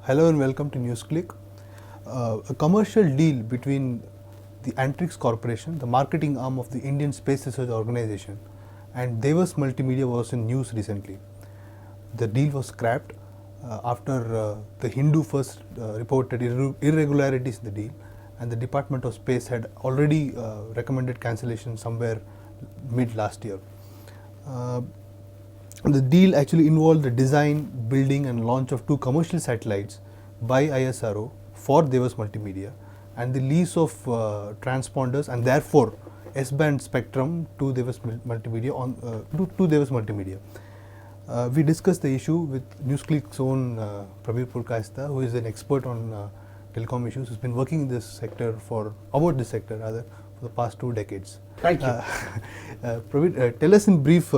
Hello and welcome to Newsclick. A commercial deal between the Antrix Corporation, the marketing arm of the Indian Space Research Organization, and Devas Multimedia was in news recently. The deal was scrapped after the Hindu first reported irregularities in the deal, and the Department of Space had already recommended cancellation somewhere mid last year. The deal actually involved the design, building and launch of 2 commercial satellites by ISRO for Devas Multimedia and the lease of transponders and therefore S-band spectrum to Devas Multimedia to Devas Multimedia. We discussed the issue with Newsclick's own Prabir Purkayastha, who is an expert on telecom issues, who's been working in this sector for for the past 2 decades. Thank you. Prabir, tell us in brief,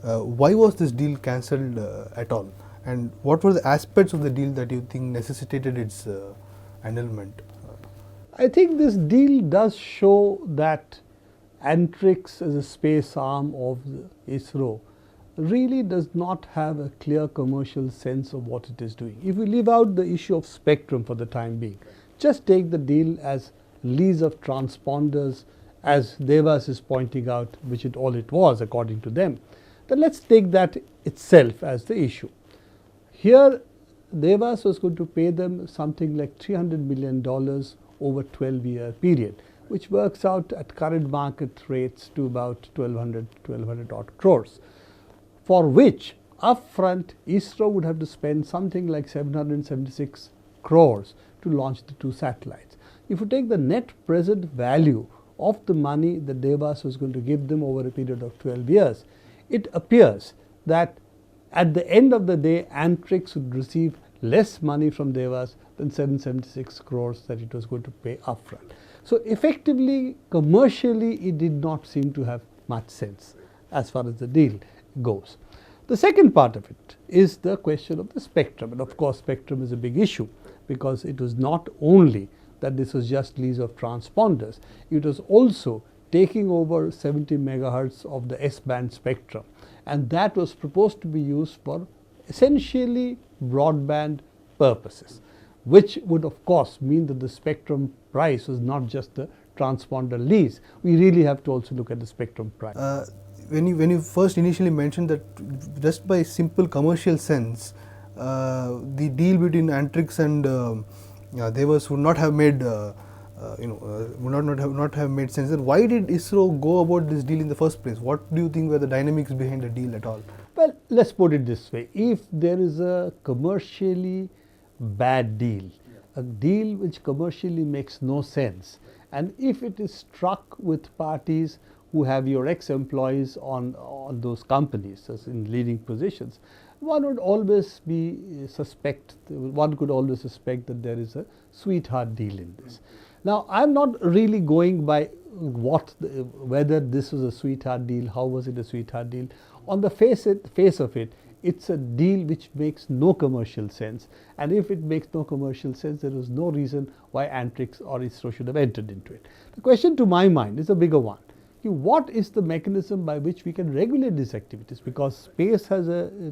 why was this deal cancelled at all, and what were the aspects of the deal that you think necessitated its annulment? I think this deal does show that Antrix as a space arm of the ISRO really does not have a clear commercial sense of what it is doing. If we leave out the issue of spectrum for the time being, just take the deal as lease of transponders, as Devas is pointing out, which all it was according to them, then let's take that itself as the issue. Here Devas was going to pay them something like $300 million over 12-year period, which works out at current market rates to about 1200 odd crores, for which upfront ISRO would have to spend something like 776 crores to launch the 2 satellites. If you take the net present value of the money that Devas was going to give them over a period of 12 years, it appears that at the end of the day Antrix would receive less money from Devas than 776 crores that it was going to pay upfront. So effectively, commercially, it did not seem to have much sense as far as the deal goes. The second part of it is the question of the spectrum, and of course spectrum is a big issue, because it was not only that this was just lease of transponders, it was also taking over 70 megahertz of the S-band spectrum, and that was proposed to be used for essentially broadband purposes, which would of course mean that the spectrum price was not just the transponder lease. We really have to also look at the spectrum price. When you first initially mentioned that just by simple commercial sense, the deal between Antrix and Devas would not have made would not have made sense. Then why did ISRO go about this deal in the first place? What do you think were the dynamics behind the deal at all? Well, let's put it this way. If there is a commercially bad deal, a deal which commercially makes no sense, and if it is struck with parties who have your ex-employees on those companies as in leading positions, one could always suspect that there is a sweetheart deal in this. Now, I'm not really going by whether this was a sweetheart deal, how was it a sweetheart deal. On the face of it, it's a deal which makes no commercial sense, and if it makes no commercial sense, there is no reason why Antrix or ISRO should have entered into it. The question to my mind is a bigger one. What is the mechanism by which we can regulate these activities? Because space has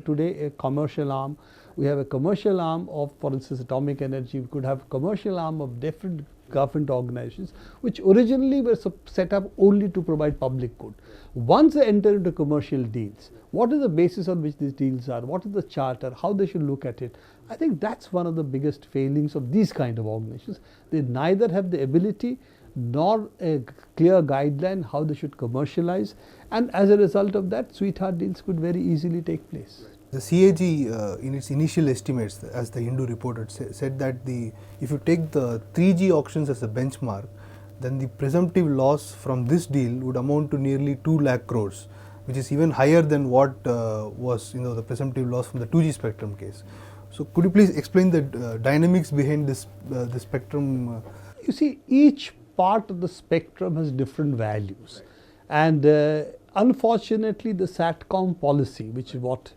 today a commercial arm. We have a commercial arm of, for instance, atomic energy. We could have a commercial arm of different government organizations which originally were set up only to provide public good. Once they enter into commercial deals, what is the basis on which these deals are? What is the charter? How they should look at it? I think that's one of the biggest failings of these kind of organizations. They neither have the ability nor a clear guideline how they should commercialize, and as a result of that, sweetheart deals could very easily take place. The CAG in its initial estimates, as the Hindu reported, said that if you take the 3G auctions as a benchmark, then the presumptive loss from this deal would amount to nearly 2 lakh crores, which is even higher than what was the presumptive loss from the 2G spectrum case. So could you please explain the dynamics behind this the spectrum? You see, each part of the spectrum has different values, and unfortunately the SATCOM policy, which is what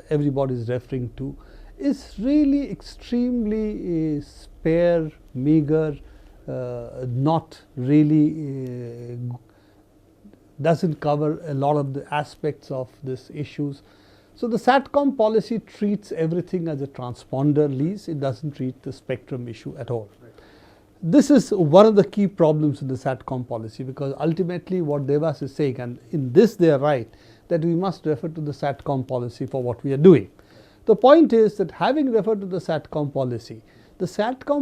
everybody is referring to, is really extremely spare, meager, not really doesn't cover a lot of the aspects of these issues. So the SATCOM policy treats everything as a transponder lease. It doesn't treat the spectrum issue at all. This is one of the key problems in the SATCOM policy, because ultimately what Devas is saying, and in this they are right, that we must refer to the SATCOM policy for what we are doing. The point is that having referred to the SATCOM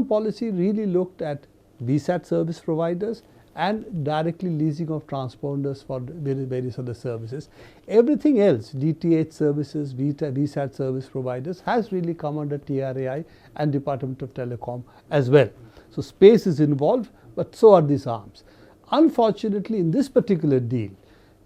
policy really looked at VSAT service providers and directly leasing of transponders for various other services. Everything else, DTH services, VSAT service providers, has really come under TRAI and Department of Telecom as well. So space is involved, but so are these arms. Unfortunately, in this particular deal,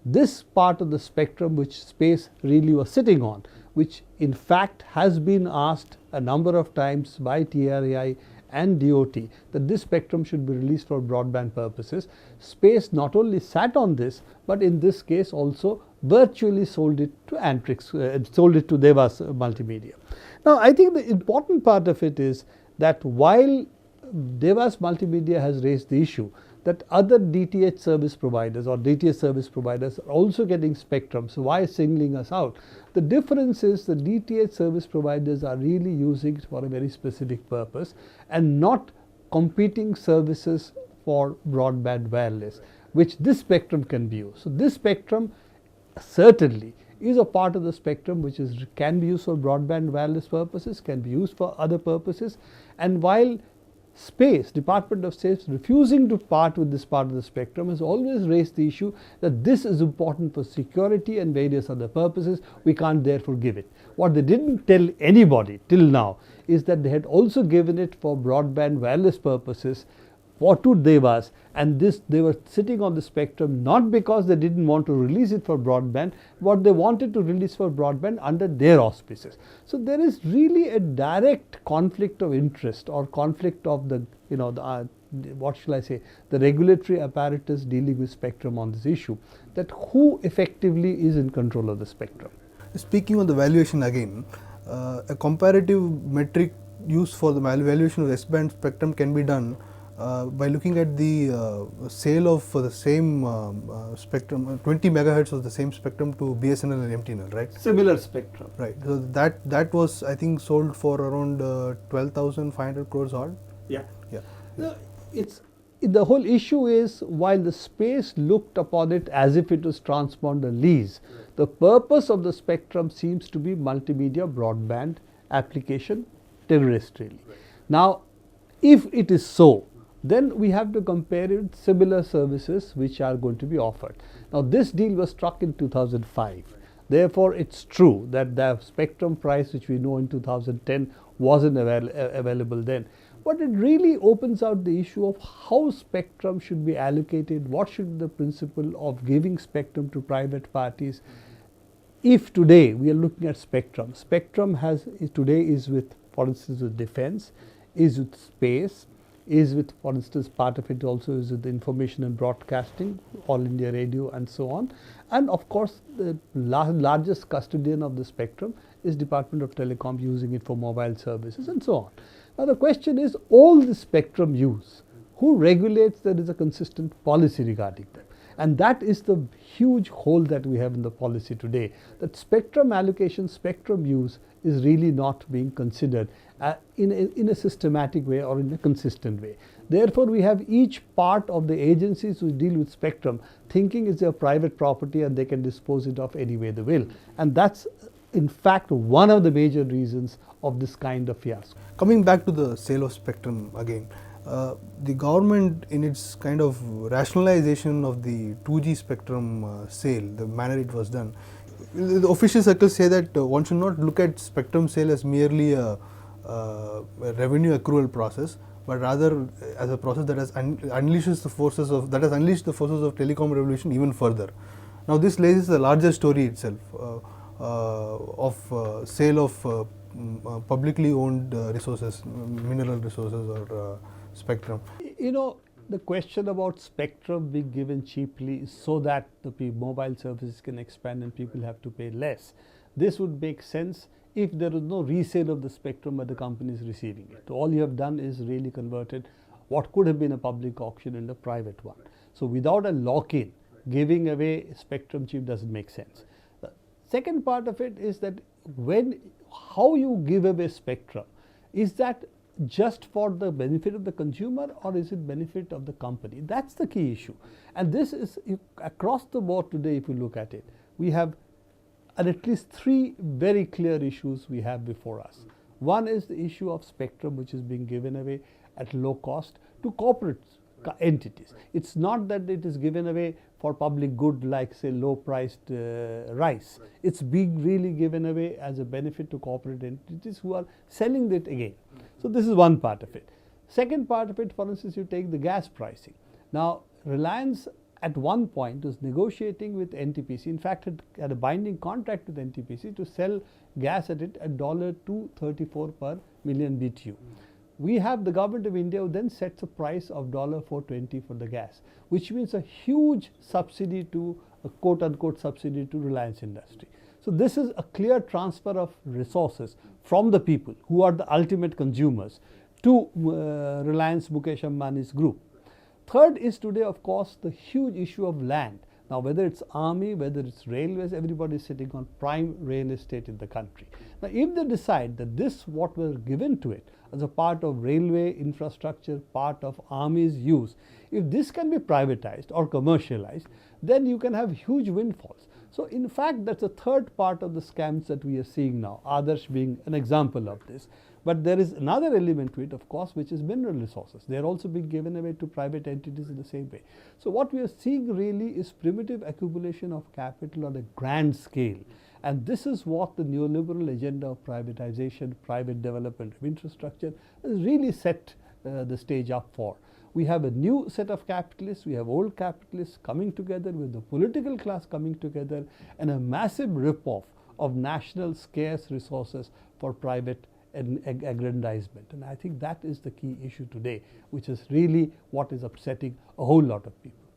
this part of the spectrum which space really was sitting on, which in fact has been asked a number of times by TRAI and DOT that this spectrum should be released for broadband purposes, space not only sat on this, but in this case also virtually sold it to sold it to Devas Multimedia. Now I think the important part of it is that while Devas Multimedia has raised the issue that other DTH service providers or DTH service providers are also getting spectrum, so why singling us out? The difference is the DTH service providers are really using it for a very specific purpose and not competing services for broadband wireless, which this spectrum can be used. So this spectrum certainly is a part of the spectrum which can be used for broadband wireless purposes, can be used for other purposes, and while Department of State refusing to part with this part of the spectrum has always raised the issue that this is important for security and various other purposes. We can't therefore give it. What they didn't tell anybody till now is that they had also given it for broadband wireless purposes to Devas, and they were sitting on the spectrum not because they didn't want to release it for broadband, but they wanted to release for broadband under their auspices. So there is really a direct conflict of interest or conflict of the what shall I say, the regulatory apparatus dealing with spectrum on this issue, that who effectively is in control of the spectrum. Speaking on the valuation again, a comparative metric used for the valuation of S-band spectrum can be done by looking at the sale of the same spectrum, 20 megahertz of the same spectrum to BSNL and MTNL, right? Similar spectrum. Right. So that was, I think, sold for around 12,500 crores odd. Yeah. Yeah. No, the whole issue is, while the space looked upon it as if it was transponder lease, the purpose of the spectrum seems to be multimedia broadband application terrestrially. Right. Now, if it is so, then we have to compare it with similar services which are going to be offered. Now this deal was struck in 2005. Therefore, it's true that the spectrum price which we know in 2010 wasn't available then. But it really opens out the issue of how spectrum should be allocated, what should be the principle of giving spectrum to private parties. If today we are looking at spectrum today is with, for instance, with defense, is with space, is with, for instance, part of it also is with the information and broadcasting, All India Radio and so on. And of course, the largest custodian of the spectrum is Department of Telecom, using it for mobile services and so on. Now the question is, all the spectrum use, who regulates there is a consistent policy regarding them? And that is the huge hole that we have in the policy today, that spectrum allocation, spectrum use is really not being considered in a systematic way or in a consistent way. Therefore, we have each part of the agencies who deal with spectrum thinking it's their private property and they can dispose it of any way they will. And that's in fact one of the major reasons of this kind of fiasco. Coming back to the sale of spectrum again, the government, in its kind of rationalization of the 2G spectrum sale, the manner it was done, the official circles say that one should not look at spectrum sale as merely a revenue accrual process, but rather as a process that has unleashed the forces of telecom revolution even further. Now this lays the larger story itself of sale of publicly owned resources, mineral resources or spectrum. You know, the question about spectrum being given cheaply is so that the mobile services can expand and people have to pay less. This would make sense if there is no resale of the spectrum by the companies receiving it. So all you have done is really converted what could have been a public auction into a private one. So without a lock-in, giving away spectrum cheap doesn't make sense. Second part of it is that how you give away spectrum, is that just for the benefit of the consumer or is it benefit of the company? That's the key issue. And this is across the board today. If you look at it, we have at least three very clear issues we have before us. One is the issue of spectrum, which is being given away at low cost to corporate entities. It's not that it is given away for public good, like say low priced rice. It's being really given away as a benefit to corporate entities who are selling it again. So this is one part of it. Second part of it, for instance, you take the gas pricing. Now Reliance at one point was negotiating with NTPC, in fact had a binding contract with NTPC to sell gas at it at $2.34 per million BTU. We have the government of India who then sets a price of $4.20 for the gas, which means a huge subsidy to a quote unquote subsidy to Reliance Industry. So this is a clear transfer of resources from the people who are the ultimate consumers to Reliance Mukesh Ambani's group. Third is today, of course, the huge issue of land. Now, whether it's army, whether it's railways, everybody is sitting on prime real estate in the country. Now, if they decide that this, what was given to it as a part of railway infrastructure, part of army's use, if this can be privatized or commercialized, then you can have huge windfalls. So, in fact, that's a third part of the scams that we are seeing now, Adarsh being an example of this. But there is another element to it, of course, which is mineral resources. They are also being given away to private entities in the same way. So what we are seeing really is primitive accumulation of capital on a grand scale. And this is what the neoliberal agenda of privatization, private development of infrastructure has really set the stage up for. We have a new set of capitalists, we have old capitalists coming together with the political class coming together, and a massive rip-off of national scarce resources for private aggrandizement. And I think that is the key issue today, which is really what is upsetting a whole lot of people.